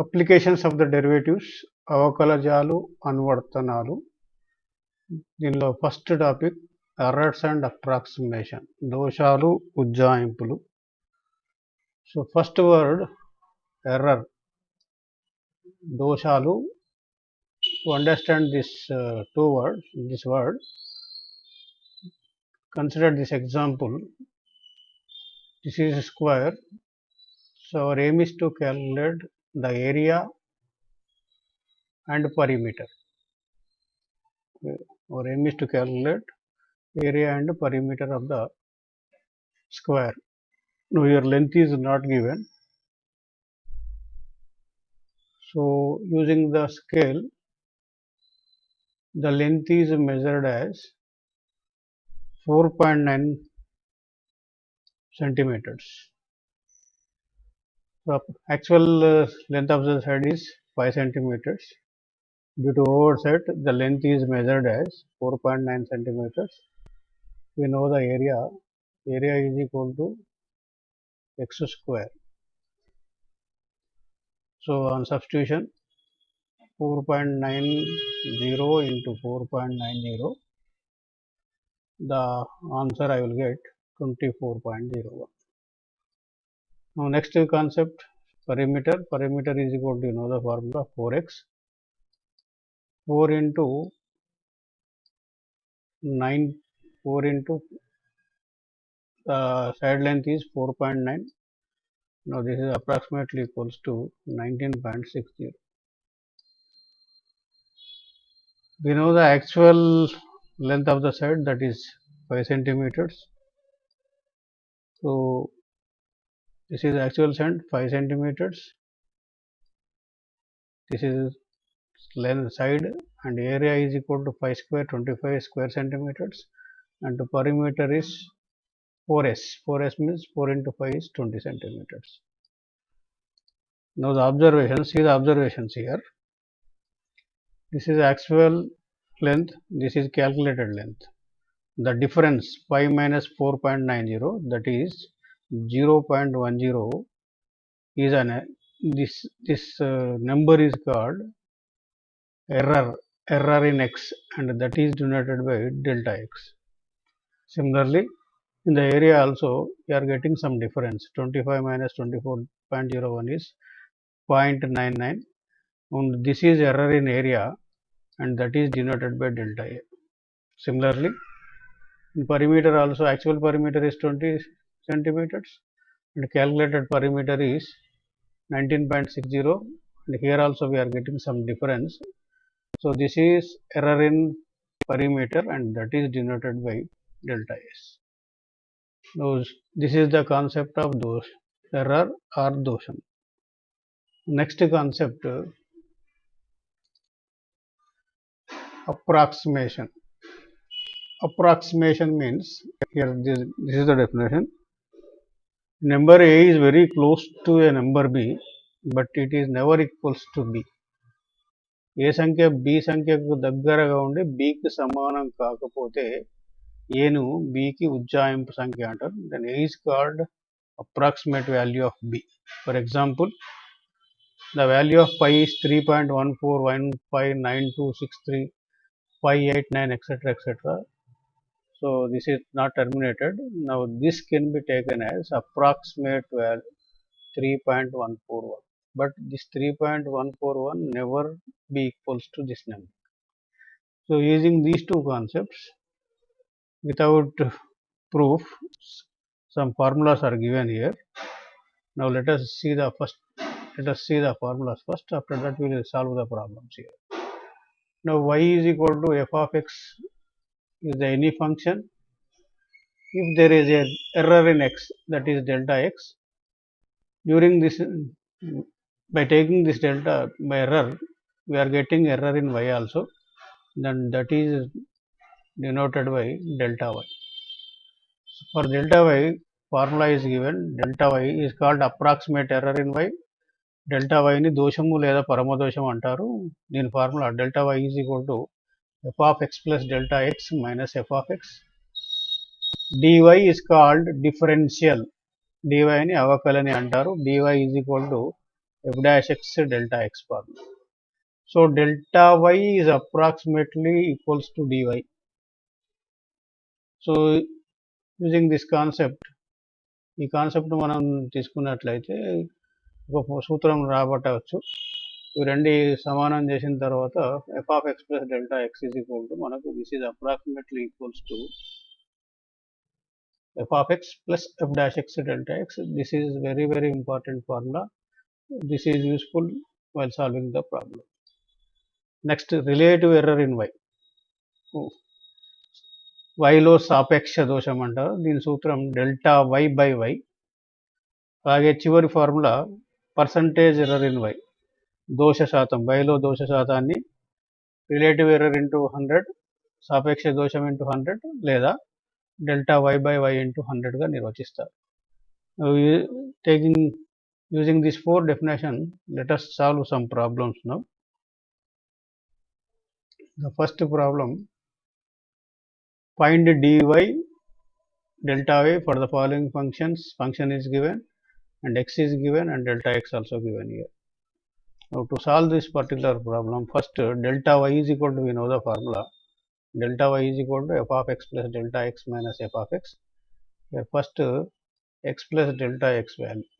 Applications of the derivatives అవకలజాలు అనువర్తనాలు. దీనిలో first topic errors and approximation, దోషాలు ఉజ్జాయింపులు. సో ఫస్ట్ వర్డ్ ఎర్రర్, దోషాలు. To understand this this word, consider this example. This is a square. So our aim is to calculate the area and perimeter. Our aim is to calculate area and perimeter of the square. Now your length is not given. So using the scale, the length is measured as 4.9 centimeters. The actual length of the side is 5 centimeters. Due to oversight, the length is measured as 4.9 centimeters. We know the area. Area is equal to x square. So on substitution, 4.90 into 4.90, the answer I will get 24.01. Now next concept, perimeter. Perimeter is equal to, you know the formula, 4x. 4 into 9, 4 into side length is 4.9. Now this is approximately equals to 19.60. We know the actual length of the side, that is 5 centimeters. So this is actual side, 5 centimeters. This is length side, and area is equal to 5 square, 25 square centimeters, and the perimeter is 4s. 4s means 4 into 5 is 20 centimeters. Now the observations, see the observations here. This is actual length, this is calculated length. The difference 5 minus 4.90, that is 0.10, is this number is called error in x, and that is denoted by delta x. Similarly, in the area also we are getting some difference. 25 minus 24.01 is 0.99, and this is error in area, and that is denoted by delta a. Similarly, in perimeter also, actual perimeter is 20 centimeters and calculated perimeter is 19.60, and here also we are getting some difference. So this is error in perimeter, and that is denoted by delta s. Now this is the concept of dosh, error or dosham. Next concept, approximation. Approximation means, here this is the definition. Number a is very close to a number b, but it is never equals to b. ఏ సంఖ్య B సంఖ్యకు దగ్గరగా ఉండి బికి సమానం కాకపోతే ఏను బికి ఉజ్జాయింపు సంఖ్య అంటారు. Then a is called approximate value of b. For example, the value of pi is 3.14159263 589 etc etc. So this is not terminated. Now this can be taken as approximate value 3.141, but this 3.141 never be equals to this number. So using these two concepts without proof, some formulas are given here. Now let us see the formulas first. After that we will solve the problems here. Now y is equal to f of x is any function if there is an error in x, that is delta x. During this, by taking this delta by error, we are getting error in y also, then that is denoted by delta y. So for delta y, formula is given. Delta y is called approximate error in y. Delta y ni దోషము లేదా పరమదోషం అంటారు. దీని formula delta y is equal to f of x plus delta x minus f of x. dy is called differential. dy ni అవకలని అంటారు. dy is equal to f dash x delta x formula. So delta y is approximately equals to dy. So using this concept, ఈ concept మనం తీసుకున్నట్లయితే ఒక సూత్రం రాబట్టవచ్చు. ఇవి రెండు సమానం చేసిన తర్వాత f of x plus delta x is equal to మనకు this is approximately equals to f of x plus f dash x delta x. This is very important formula. This is useful while solving the problem. Next, relative error in y. Yలో సాపేక్ష దోషం అంటారు. దీని సూత్రం delta y by y. అలాగే చివరి formula percentage error in y. దోష శాతం, yలో దోష శాతాన్ని రిలేటివ్ ఎర్రర్ ఇంటూ 100, సాపేక్ష దోషం ఇంటూ 100 లేదా delta y by y into 100గా నిర్వచిస్తారు. Using this 4 definition, let us solve some problems now. The first problem, find dy delta y for the following functions. Function is given and x is given and delta x also given here. Now to solve this particular problem, first delta y is equal to, we know the formula, delta y is equal to f of x plus delta x minus f of x. Here first x plus delta x value,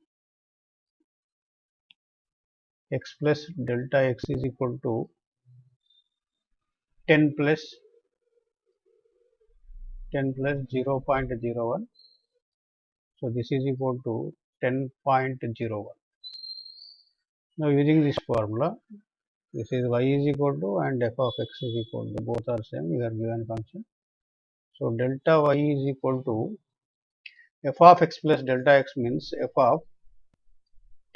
x plus delta x is equal to 10 plus 0.01. So this is equal to 10.01. Now using this formula, this is y is equal to and f of x is equal to, both are same, we are given function. So delta y is equal to f of x plus delta x means f of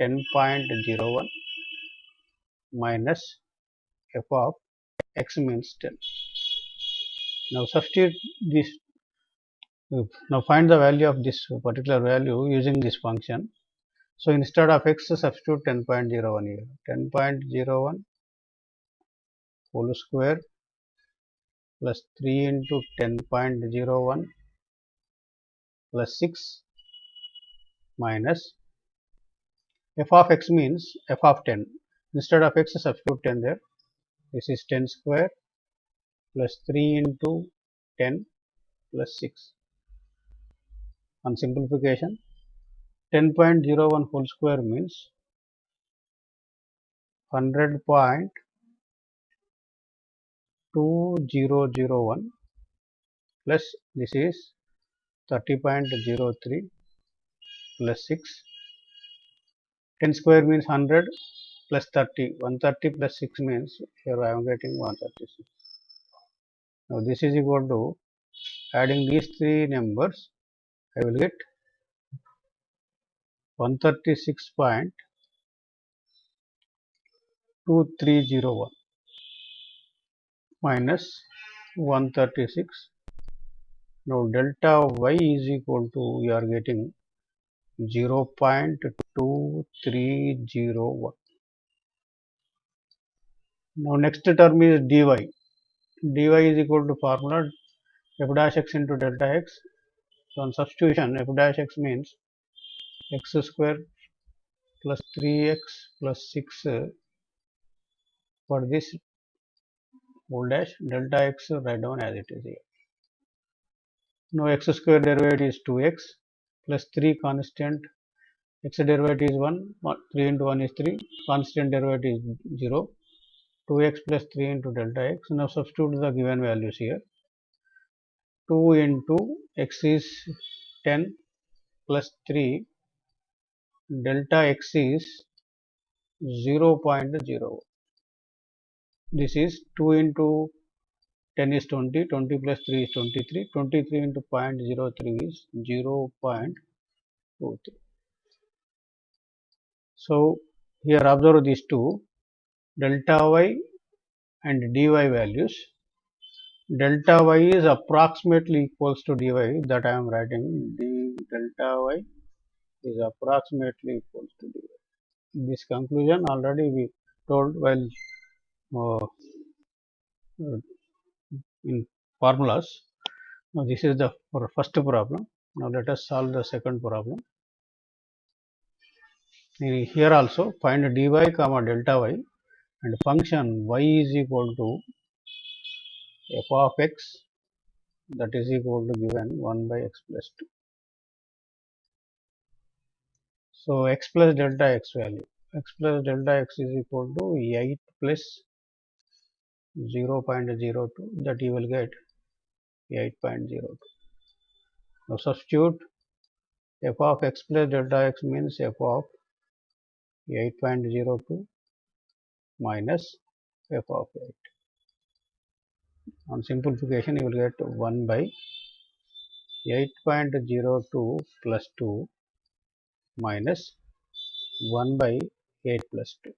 10.01 minus f of x means 10. Now substitute this, now find the value of this particular value using this function. So instead of x, substitute 10.01 here. 10.01 whole square plus 3 into 10.01 plus 6 minus f of x means f of 10. Instead of x, substitute 10 there. This is 10 square plus 3 into 10 plus 6. On simplification, 10.01 whole square means 100.2001 plus this is 30.03 plus 6. 10 square means 100 plus 30, 130 plus 6 means here I am getting 136. Now this is equal to, adding these three numbers, I will get 136.2301 minus 136. Now delta y is equal to, we are getting 0.2301. Now next term is dy. Dy is equal to formula f dash x into delta x. So on substitution, f dash x means x square plus 3x plus 6 for this whole dash, delta x write down as it is here. Now x square derivative is 2x plus 3 constant, x derivative is 1, 3 into 1 is 3, constant derivative is 0, 2x plus 3 into delta x. Now substitute the given values here. 2 into x is 10 plus 3, delta x is 0.01. This is 2 into 10 is 20, 20 plus 3 is 23, 23 into 0.03 is 0.23. So here observe these two, delta y and dy values. Delta y is approximately equals to dy, that I am writing, delta y is approximately equals to dy. This conclusion already we told while in formulas. Now this is the first problem. Now let us solve the second problem. Here also find dy comma delta y and function y is equal to f of x, that is equal to given 1 by x plus 2. So x plus delta x value, x plus delta x is equal to 8 plus 0.02, that you will get 8.02. Now substitute f of x plus delta x means f of 8.02 minus f of 8. On simplification you will get 1 by 8.02 plus 2 minus 1 by 8 plus 2.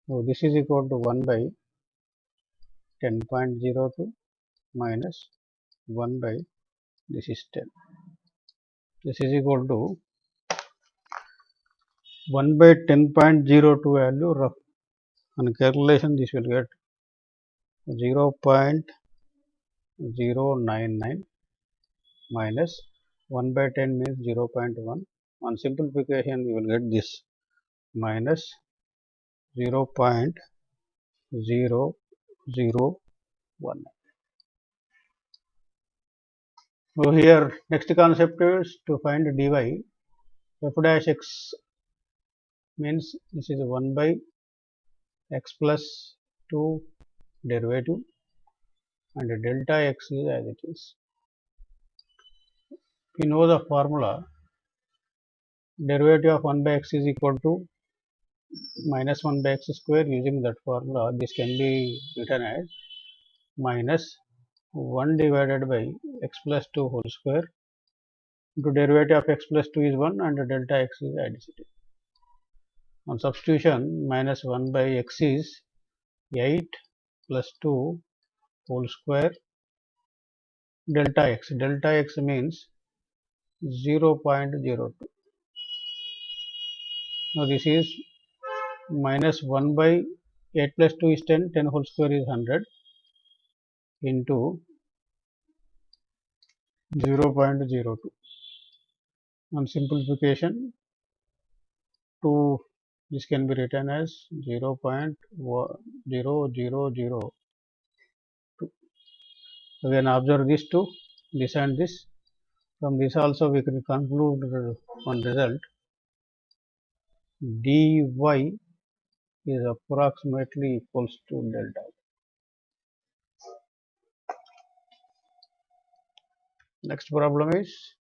So this is equal to 1 by 10.02 minus 1 by, this is 10. This is equal to 1 by 10.02 value rough. On calculation this will get 0.099 minus 1 by 10 means 0.1. On simplification you will get this minus 0.001. So here next concept is to find dy. F dash x means this is 1 by x plus 2 derivative and delta x is as it is. We know the formula, derivative of 1 by x is equal to minus 1 by x square. Using that formula this can be written as minus 1 divided by x plus 2 whole square into derivative of x plus 2 is 1 and delta x is additive. On substitution, minus 1 by x is 8 plus 2 whole square, delta x means 0.02. Now this is minus 1 by 8 plus 2 is 10, 10 whole square is 100 into 0.02. On simplification, this can be written as 0.0002. Again observe these two, this and this. From this also we can conclude one result, dy is approximately equals to delta. Next problem is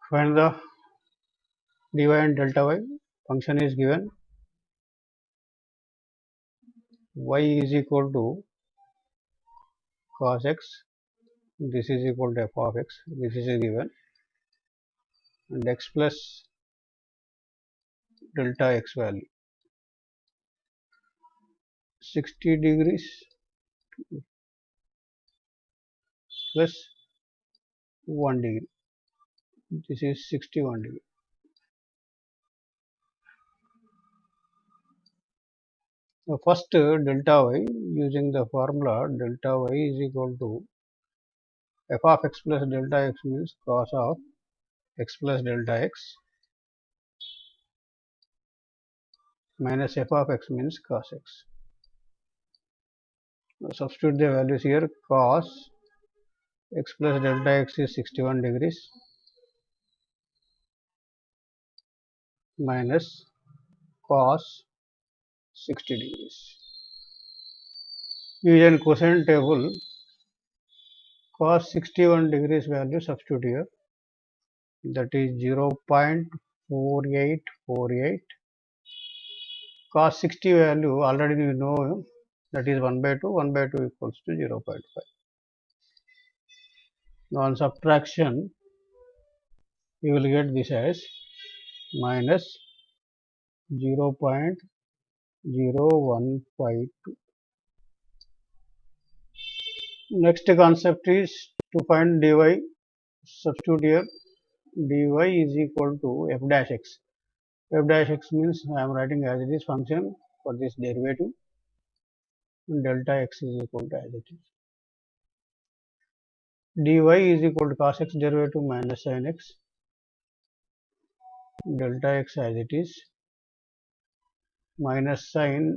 find the dy and delta y. Function is given, y is equal to cos x, this is equal to f of x, this is given, and x plus delta x value 60 degrees plus 1 degree, this is 61 degree. So first delta y, using the formula delta y is equal to f of x plus delta x means cos of x plus delta x minus f of x means cos x. Now substitute the values here, cos x plus delta x is 61 degrees minus cos 60 degrees. Use cosine table, cos 61 degrees value substitute here, that is 0.4848. Cos 60 value already we know, that is 1 by 2, 1 by 2 equals to 0.5. Now on subtraction you will get this as minus 0.0152. Next concept is to find dy. Substitute here, dy is equal to f dash x. F dash x means I am writing as it is function for this derivative, and delta x is equal to as it is. Dy is equal to cos x derivative minus sin x delta x as it is, minus sin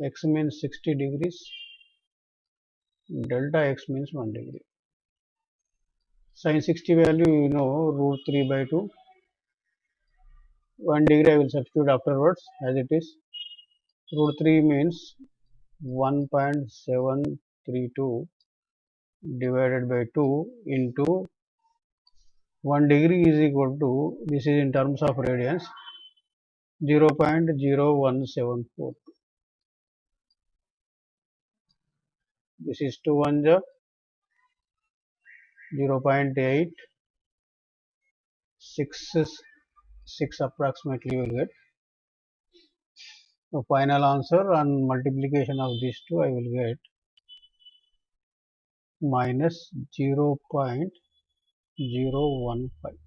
x means 60 degrees, delta x means 1 degree. Sin 60 value you know, root 3 by 2. 1 degree I will substitute afterwards as it is. Root 3 means 1.732 divided by 2 into 1 degree is equal to, this is in terms of radians, 0.0174. This is 2 1 0.8, 6 approximately you will get. The final answer on multiplication of these two I will get minus 0.015.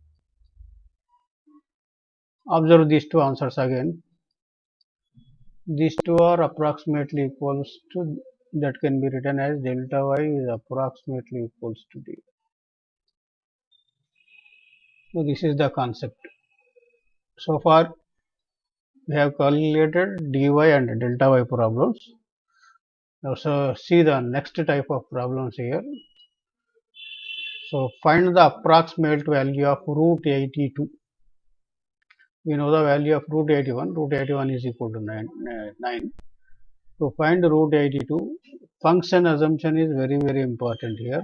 Observe these two answers again. These two are approximately equals to, that can be written as delta y is approximately equals to d. So this is the concept. So far we have calculated dy and delta y problems. Now so see the next type of problems here. So find the approximate value of root 82. We know the value of root 81. Root 81 is equal to 9. To find root 82, function assumption is very important here.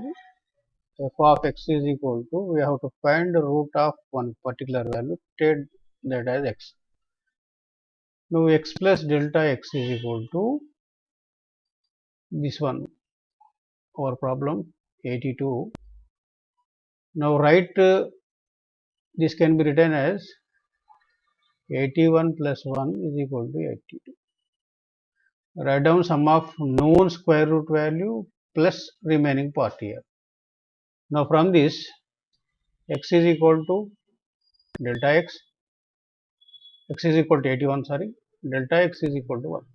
F of x is equal to, we have to find the root of one particular value, take that as x. Now x plus delta x is equal to this one, our problem 82. Now write this can be written as 81 plus 1 is equal to 82. Write down sum of known square root value plus remaining part here. Now from this, x is equal to delta x is equal to 81, sorry, delta x is equal to 1.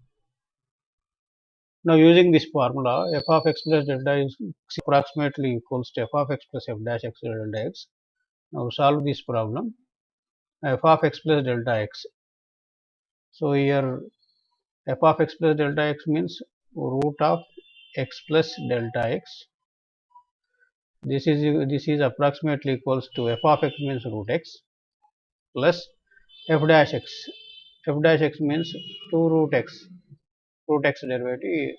Now using this formula, f of x plus delta x approximately equals to f of x plus f dash x delta x. Now solve this problem, f of x plus delta x. So here f of x plus delta x means root of x plus delta x. This is approximately equals to f of x means root x plus f dash x. F dash x means 2 root x derivative.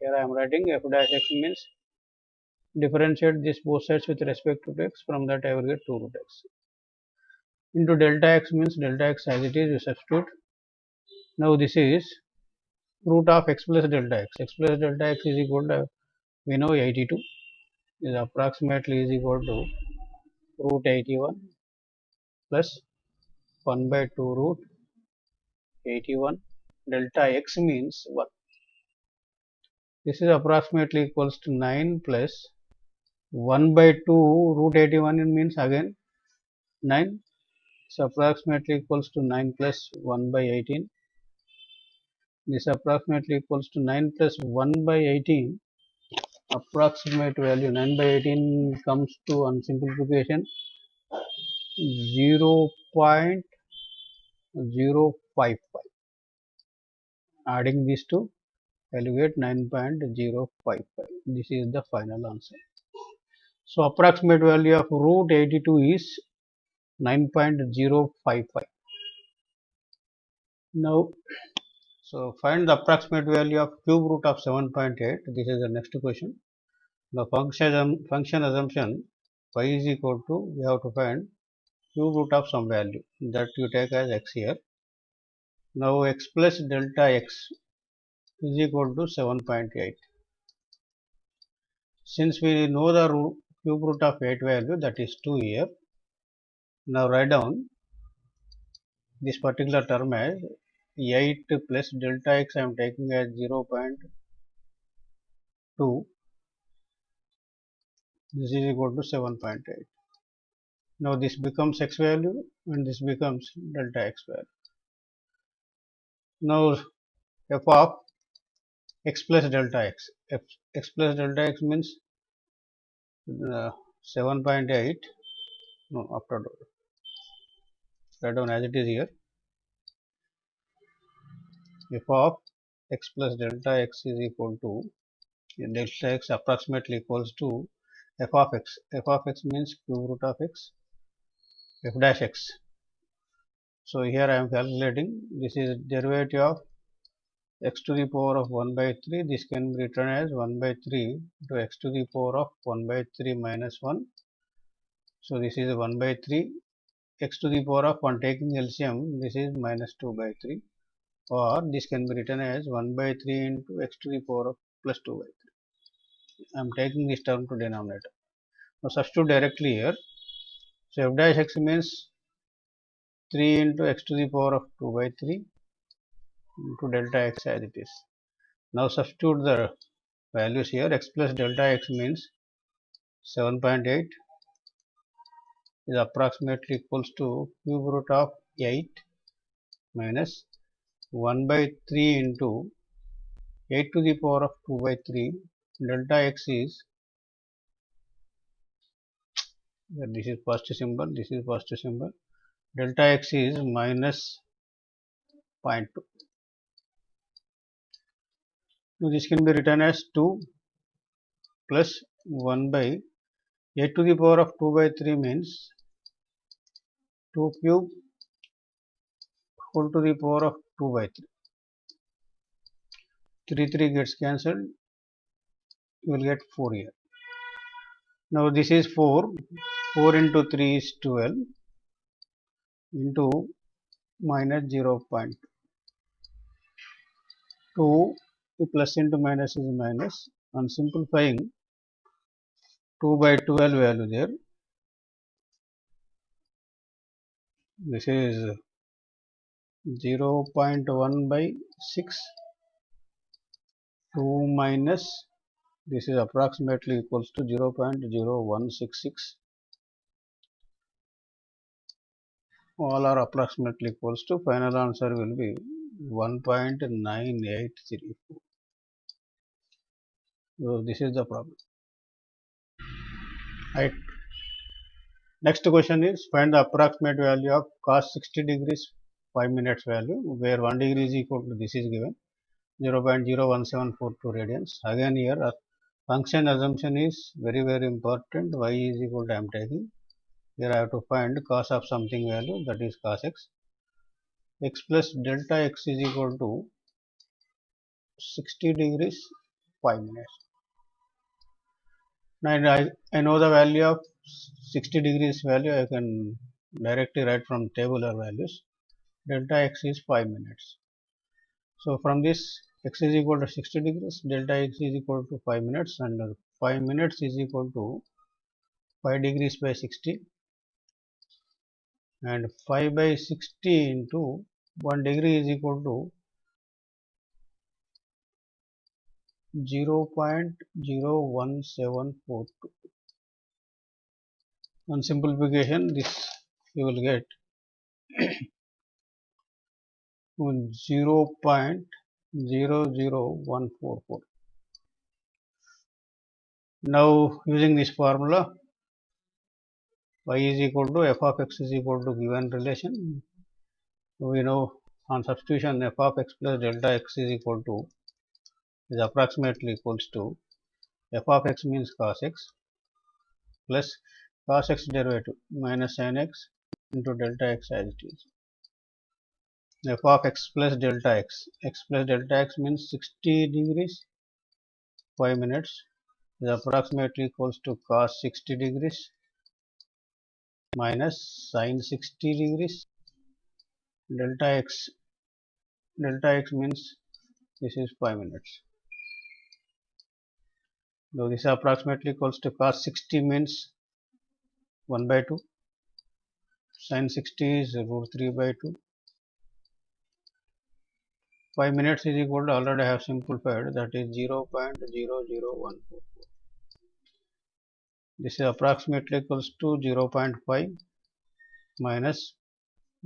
Here I am writing f dash x means differentiate this both sides with respect to x, from that I will get 2 root x. Into delta x means delta x as it is, you substitute. Now this is root of x plus delta x. X plus delta x is equal to, we know 82 is approximately is equal to root 81 plus 1 by 2 root 81. Delta x means 1. This is approximately equals to 9 plus 1 by 2 root 81 means again 9. So approximately equals to 9 plus 1 by 18. This approximately equals to 9 plus 1 by 18. Approximate value 9 by 18 comes to, on simplification, 0.055. Adding these two, you get 9.055. This is the final answer. So approximate value of root 82 is 9.055. Now, so find the approximate value of cube root of 7.8. This is the next question. The function assumption y is equal to, we have to find cube root of some value that you take as x here. Now x plus delta x is equal to 7.8. Since we know the cube root of 8 value, that is 2 here. Now write down this particular term as 8 plus delta x I am taking as 0.2. This is equal to 7.8. Now this becomes x value and this becomes delta x value. Now f of x plus delta x. X plus delta x means 7.8. No, after write down as it is here. F of x plus delta x is equal to delta x approximately equals to f of x. F of x means cube root of x, f dash x. So here I am calculating, this is derivative of x to the power of 1 by 3. This can be written as 1 by 3 to x to the power of 1 by 3 minus 1. So this is 1 by 3 x to the power of 1, taking LCM, this is minus 2 by 3, or this can be written as 1 by 3 into x to the power of plus 2 by 3. I am taking this term to denominator. Now substitute directly here. So f dash x means 3 into x to the power of 2 by 3 into delta x as it is. Now substitute the values here. X plus delta x means 7.8 is approximately equals to cube root of 8 minus 1 by 3 into 8 to the power of 2 by 3. Delta x is, this is positive symbol, this is positive symbol. Delta x is minus 0.2. Now this can be written as 2 plus 1 by 8 to the power of 2 by 3 means 2 cube whole to the power of 2 by 3. 3 gets cancelled, you will get 4 here. Now this is 4, 4 into 3 is 12 into minus 0.2. The plus into minus is minus. On simplifying, 2 by 12 value there. This is 0.1 by 6. 2 minus, this is approximately equals to 0.0166. All are approximately equals to, final answer will be 1.9834. So this is the problem. Right. Next question is, find the approximate value of cos 60 degrees 5 minutes value, where 1 degree is equal to, this is given, 0.01742 radians. Again here function assumption is very important. Y is equal to, I am taking here, I have to find cos of something value, that is cos x. X plus delta x is equal to 60 degrees 5 minutes. Now I know the value of 60 degrees value, I can directly write from tabular values. Delta x is 5 minutes. So from this, x is equal to 60 degrees, delta x is equal to 5 minutes, and 5 minutes is equal to 5 degrees by 60, and 5 by 60 into 1 degree is equal to 0.01742. On simplification, this you will get 0.00144. Now using this formula, y is equal to f of x is equal to given relation. We know on substitution f of x plus delta x is equal to, is approximately equals to, f of x means cos x plus cos x derivative minus sin x into delta x as it is. F of x plus delta x, x plus delta x means 60 degrees 5 minutes is approximately equals to cos 60 degrees minus sin 60 degrees. Delta x means this is 5 minutes. Now this is approximately equals to cos 60 means 1 by 2, sin 60 is root 3 by 2. 5 minutes is equal to, already I have simplified, that is 0.00144. This is approximately equals to 0.5 minus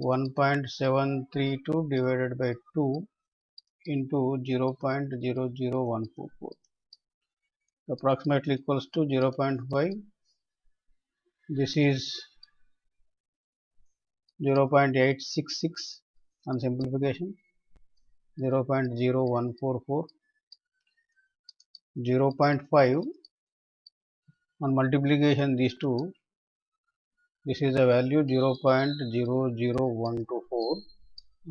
1.732 divided by 2 into 0.00144. Approximately equals to 0.5. This is 0.866 on simplification, 0.0144, 0.5 on multiplication these two, this is a value 0.00124,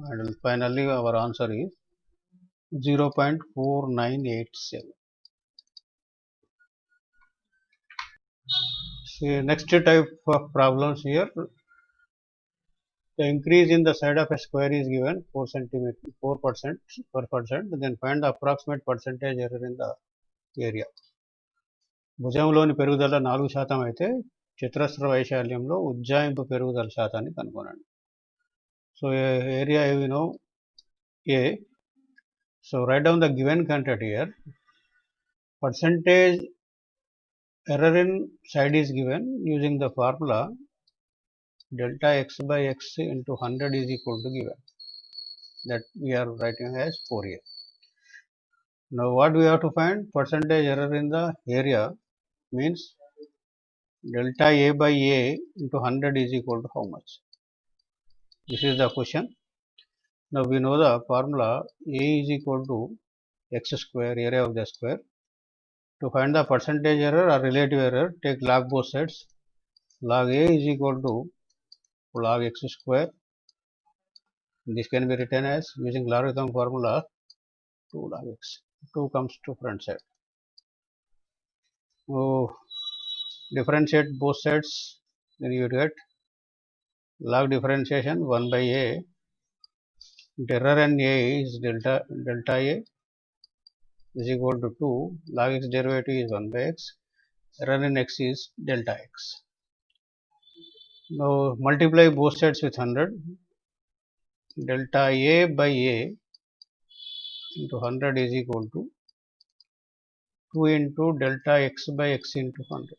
and finally our answer is 0.4987. See, next type of problems here. The increase in the side of a square is given 4% per percent. Then find the approximate percentage error in the area. భుజంలోని పెరుగుదల 4% అయితే చతురస్ర వైశాల్యంలో ఉజ్జాయింపు పెరుగుదల శాతాన్ని కనుగొనండి. So area we know A. So write down the given content here. Percentage error in side is given using the formula delta x by x into 100 is equal to given, that we are writing as 4a. Now what we have to find? Percentage error in the area means delta a by a into 100 is equal to how much? This is the question. Now we know the formula a is equal to x square, area of the square. To find the percentage error or relative error, take log both sides. Log a is equal to log x square. This can be written as, using logarithm formula, 2 log x. 2 comes to front side. Oh, differentiate both sides, then you get log differentiation 1 by a. Error in a is delta a is equal to 2. Log x derivative is 1 by x. Error in x is delta x. Now multiply both sides with 100. Delta a by a into 100 is equal to 2 into delta x by x into 100.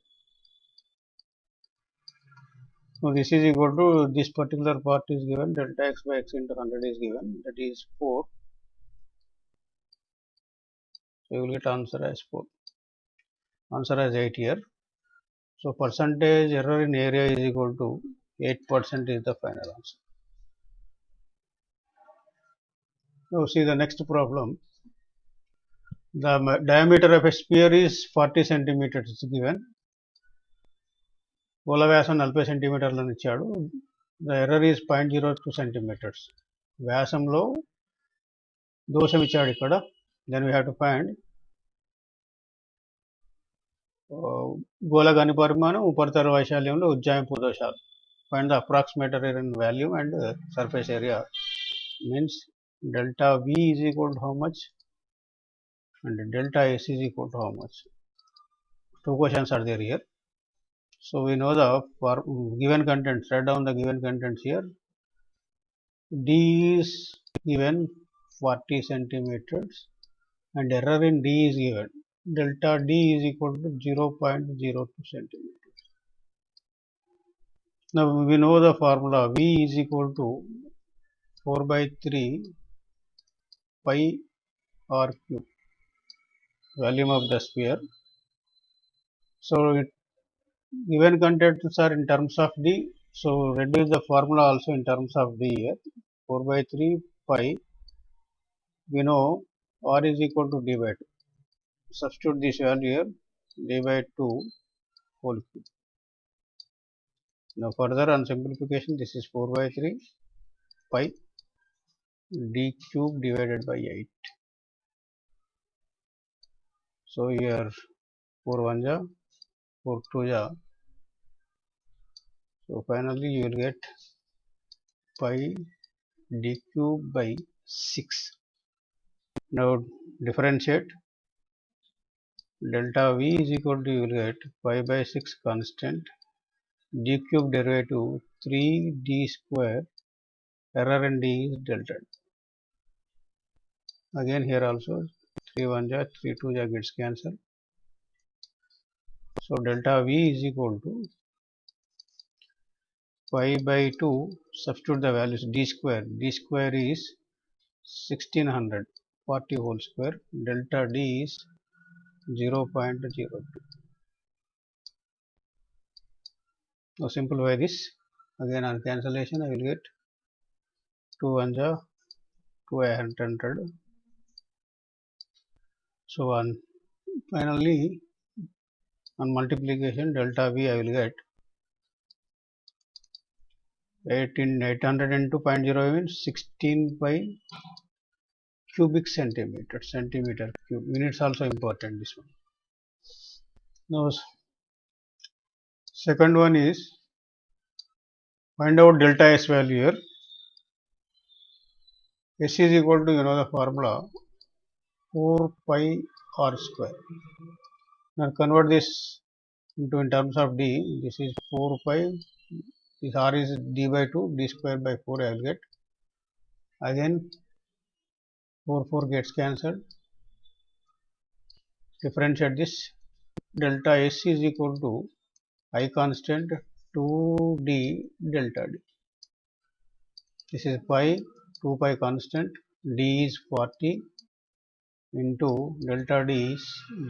So this is equal to, this particular part is given, delta x by x into 100 is given, that is 4. So you will get answer as 4. Answer as 8 here. So percentage error in area is equal to 8% is the final answer. Now see the next problem. The diameter of a sphere is 40 centimeters given. గోళ వ్యాసం 40 సెంటీమీటర్లను ఇచ్చాడు. The error is 0.02 centimetres. వ్యాసంలో దోషం ఇచ్చాడు ఇక్కడ. Then we have to find గోళ గని పరిమాణం, ఉపరితల వైశాల్యంలో ఉజ్జాయింపు దోషాలు. Find the approximate error in volume and surface area. Means delta v is equal to how much and delta s is equal to how much. Two questions are there here. So we know the given contents. Write down the given contents here. D is given 40 centimeters and error in D is given. Delta D is equal to 0.02 centimeters. Now we know the formula V is equal to 4 by 3 pi r cube, volume of the sphere. So given contents are in terms of D. So reduce the formula also in terms of D here. 4 by 3 pi. We know r is equal to d by 2. Substitute this value here, d by 2 whole cube. Now further on simplification, this is 4 by 3 pi d cube divided by 8. So here 4 1 ja, 4 2 ja. So finally you will get pi d cube by 6. Now differentiate. Delta v is equal to, you will get pi by 6 constant, d cube derivative 3d square, error in d is delta. Again here also 3 1 ja, 3 2 ja gets cancelled. So delta v is equal to pi by 2, substitute the values, d square is 1600, 40 whole square, delta d is 0.02. Now simplify this. Again on cancellation I will get 2 ones are 200. So on finally on multiplication delta V I will get 800 into 0.0 means 16 by cubic centimeter cube. Units also important this one. Now second one is find out delta S value here. S is equal to the formula 4 pi r square. Now convert this into in terms of d. This is 4 pi. This r is d by 2, d square by 4 I will get. Again 4 gets cancelled. Differentiate this. Delta S is equal to I constant 2d delta d. This is pi, 2 pi constant, d is 40 into delta d is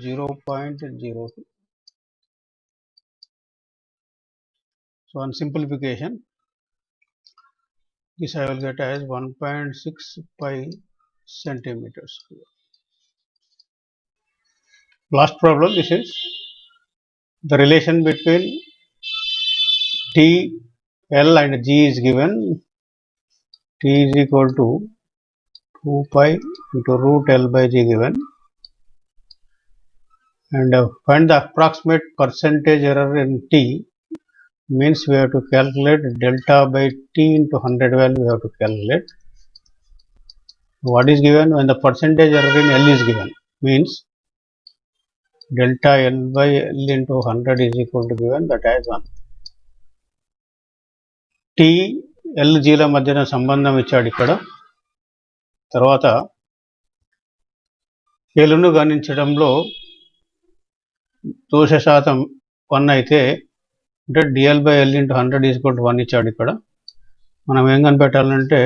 0.02. So on simplification, this I will get as 1.6 pi centimeters square. Last problem, this is the relation between T, L and G is given. T is equal to 2 pi into root L by G given, and find the approximate percentage error in T. Means we have to calculate delta by T into 100 value we have to calculate. What is given when the percentage error in L is given? Means delta L by L into 100 is equal to given, that as 1. T, L, G ల మధ్యన సంబంధం ఇచ్చాడు ఇక్కడ. తర్వాత Lను గణించడంలో దోష శాతం 1 అయితే అంటే dl by L into 100 is equal to 1 ఇచ్చాడు ఇక్కడ. మనం ఏం కనిపెట్టాలంటే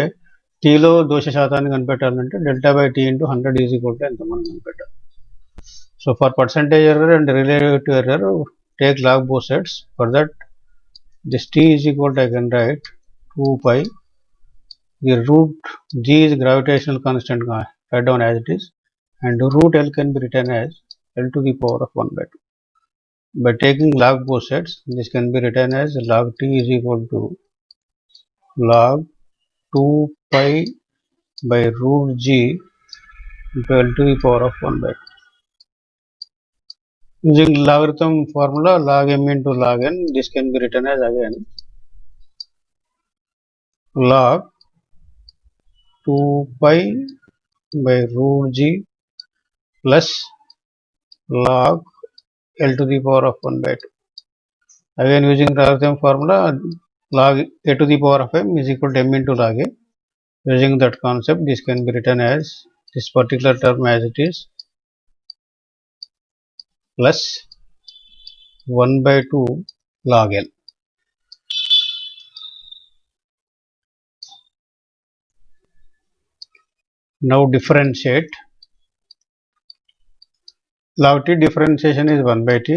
Tలో దోష శాతాన్ని కనిపెట్టాలంటే delta by T into 100 is equal to ఎంత మనం కనిపెట్టాలి. So for percentage error and relative error, take log both sides. For that, this T is equal to I can write 2 pi. The root G is gravitational constant, write down as it is, and root L can be written as L to the power of 1 by 2. By taking log both sides, this can be written as log T is equal to log 2 pi by root G into L to the power of 1 by 2. Using logarithm formula log m into log n, this can be written as again log 2 pi by root G plus log L to the power of 1 by 2. Again using logarithm formula, log a to the power of m is equal to m into log a. Using that concept, this can be written as this particular term as it is plus 1 by 2 log L. Now differentiate. Log T differentiation is 1 by T.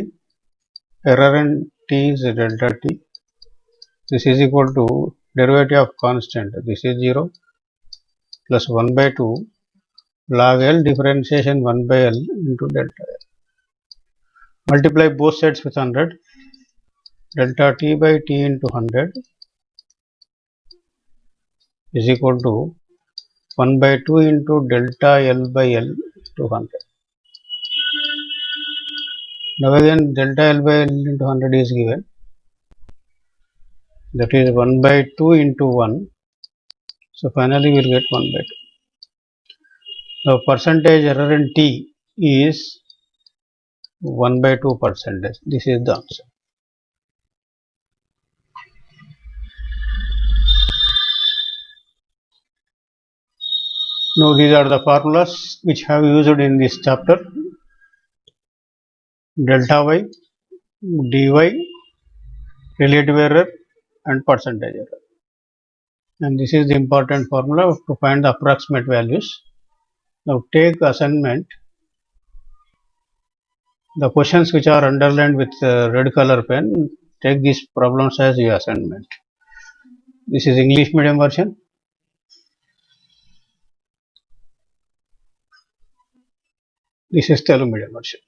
Error in T is delta T. This is equal to derivative of constant. This is 0 plus 1 by 2 log L differentiation 1 by L into delta L. Multiply both sides with 100. Delta T by T into 100 is equal to 1 by 2 into delta L by L to 100. Now again delta L by L into 100 is given. That is 1 by 2 into 1. So finally we will get 1 by 2. Now percentage error in T is 1 by 2 percentage. This is the answer. Now these are the formulas which have used in this chapter. Delta y, dy, relative error and percentage error. And this is the important formula to find the approximate values. Now take assignment. The questions which are underlined with red color pen, take these problems as your assignment. This is English medium version. This is Telugu medium version.